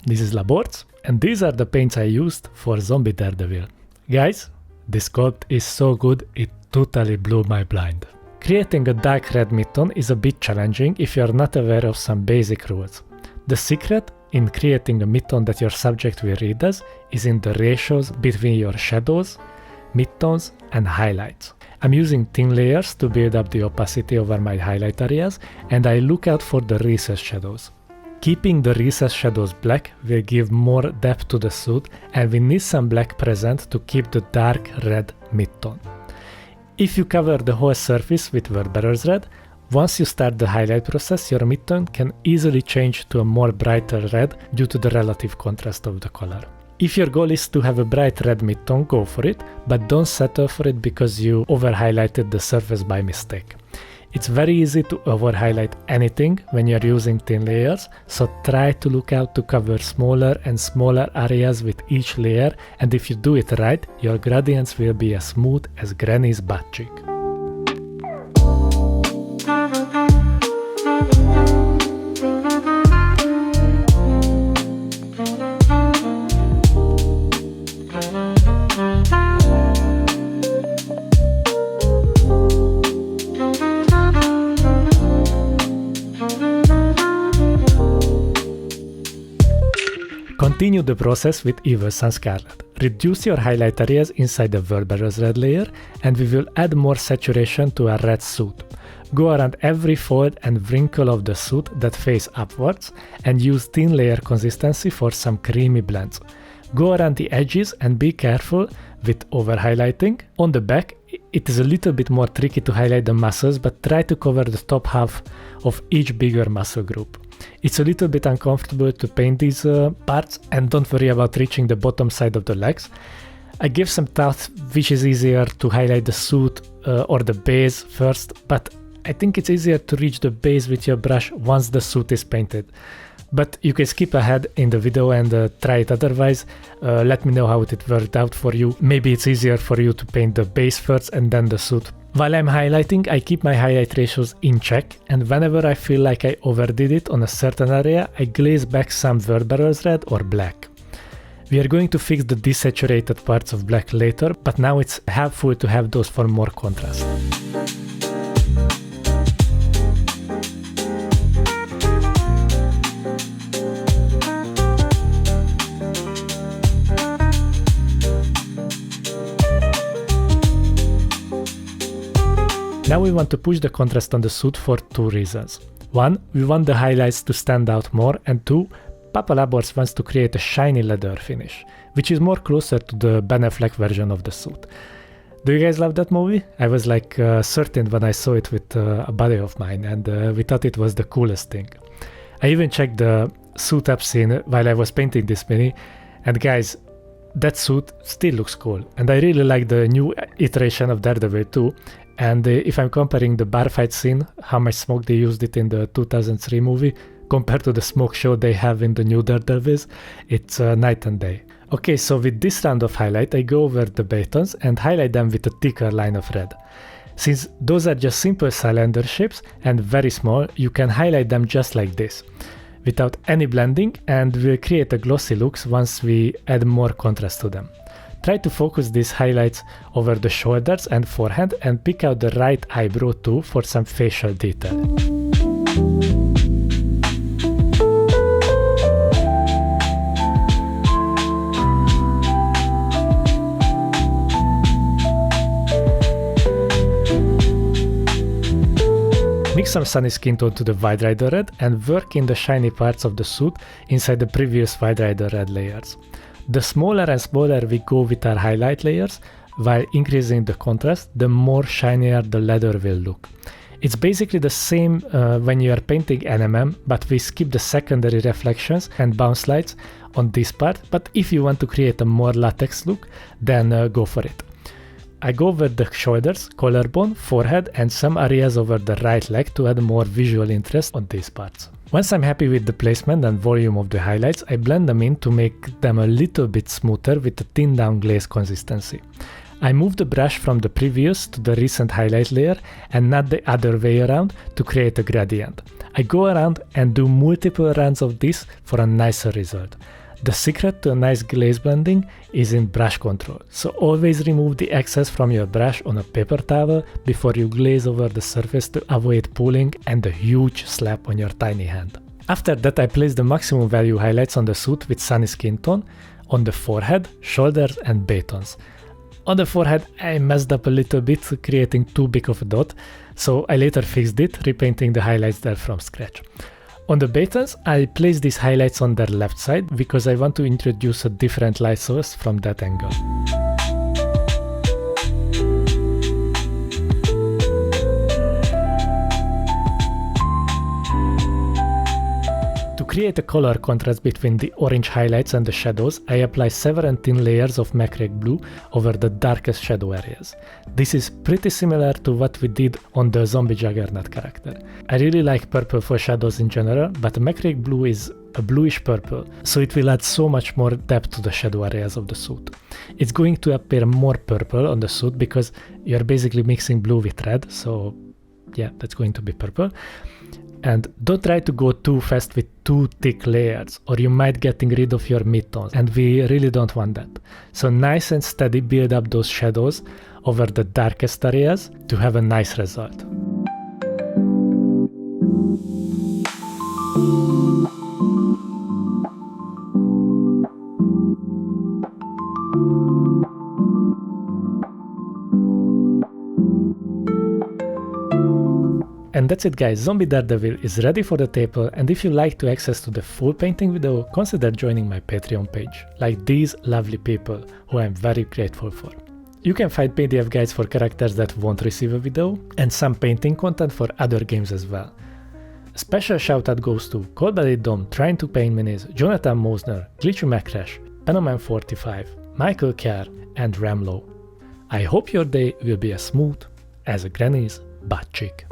this is Laborz, and these are the paints I used for Zombie Daredevil. Guys, this sculpt is so good it totally blew my blind. Creating a dark red mid-tone is a bit challenging if you are not aware of some basic rules. The secret in creating a mid-tone that your subject will read as is in the ratios between your shadows, mid-tones and highlights. I'm using thin layers to build up the opacity over my highlight areas, and I look out for the recessed shadows. Keeping the recessed shadows black will give more depth to the suit, and we need some black present to keep the dark red mid-tone. If you cover the whole surface with Werber's red, once you start the highlight process, your mid-tone can easily change to a more brighter red due to the relative contrast of the color. If your goal is to have a bright red mid-tone, go for it, but don't settle for it because you over-highlighted the surface by mistake. It's very easy to over-highlight anything when you're using thin layers, so try to look out to cover smaller and smaller areas with each layer, and if you do it right, your gradients will be as smooth as Granny's butt cheek. Continue the process with Evil Sun Scarlet. Reduce your highlight areas inside the Werber's red layer, and we will add more saturation to our red suit. Go around every fold and wrinkle of the suit that face upwards, and use thin layer consistency for some creamy blends. Go around the edges and be careful with over-highlighting. On the back, it is a little bit more tricky to highlight the muscles, but try to cover the top half of each bigger muscle group. It's a little bit uncomfortable to paint these parts, and don't worry about reaching the bottom side of the legs. I give some thought which is easier to highlight the suit or the base first, but I think it's easier to reach the base with your brush once the suit is painted. But you can skip ahead in the video and try it otherwise. Let me know how it worked out for you. Maybe it's easier for you to paint the base first and then the suit. While I'm highlighting, I keep my highlight ratios in check, and whenever I feel like I overdid it on a certain area, I glaze back some Werber's red or black. We are going to fix the desaturated parts of black later, but now it's helpful to have those for more contrast. Now we want to push the contrast on the suit for two reasons. One, we want the highlights to stand out more, and two, Papa Laborz wants to create a shiny leather finish, which is more closer to the Ben Affleck version of the suit. Do you guys love that movie? I was like certain when I saw it with a buddy of mine, and we thought it was the coolest thing. I even checked the suit up scene while I was painting this mini, and guys, that suit still looks cool, and I really like the new iteration of Daredevil too. And if I'm comparing the bar fight scene, how much smoke they used it in the 2003 movie, compared to the smoke show they have in the new Daredevils, it's night and day. Okay, so with this round of highlight, I go over the batons and highlight them with a thicker line of red. Since those are just simple cylinder shapes and very small, you can highlight them just like this, without any blending, and we'll create a glossy looks once we add more contrast to them. Try to focus these highlights over the shoulders and forehead, and pick out the right eyebrow too for some facial detail. Mix some sunny skin tone to the Wild Rider red and work in the shiny parts of the suit inside the previous Wild Rider red layers. The smaller and smaller we go with our highlight layers, while increasing the contrast, the more shinier the leather will look. It's basically the same when you are painting NMM, but we skip the secondary reflections and bounce lights on this part, but if you want to create a more latex look, then go for it. I go over the shoulders, collarbone, forehead and some areas over the right leg to add more visual interest on these parts. Once I'm happy with the placement and volume of the highlights, I blend them in to make them a little bit smoother with a thin down glaze consistency. I move the brush from the previous to the recent highlight layer and not the other way around to create a gradient. I go around and do multiple runs of this for a nicer result. The secret to a nice glaze blending is in brush control, so always remove the excess from your brush on a paper towel before you glaze over the surface to avoid pulling and a huge slap on your tiny hand. After that, I place the maximum value highlights on the suit with sunny skin tone on the forehead, shoulders and batons. On the forehead, I messed up a little bit, creating too big of a dot, so I later fixed it, repainting the highlights there from scratch. On the batons, I place these highlights on their left side because I want to introduce a different light source from that angle. To create a color contrast between the orange highlights and the shadows, I apply 17 layers of Macrake blue over the darkest shadow areas. This is pretty similar to what we did on the zombie juggernaut character. I really like purple for shadows in general, but Macrake blue is a bluish purple, so it will add so much more depth to the shadow areas of the suit. It's going to appear more purple on the suit because you're basically mixing blue with red, so yeah, that's going to be purple. And don't try to go too fast with too thick layers, or you might getting rid of your midtones, and we really don't want that. So nice and steady build up those shadows over the darkest areas to have a nice result. And that's it guys, Zombie Daredevil is ready for the table, and if you like to access to the full painting video, consider joining my Patreon page, like these lovely people who I'm very grateful for. You can find PDF guides for characters that won't receive a video, and some painting content for other games as well. A special shout out goes to Cold-Blooded Dom, Trying to Paint Minis, Jonathan Mosner, Glitchy Macrash, Penoman45, Michael Kerr, and Ramlo. I hope your day will be as smooth as a granny's butt cheek.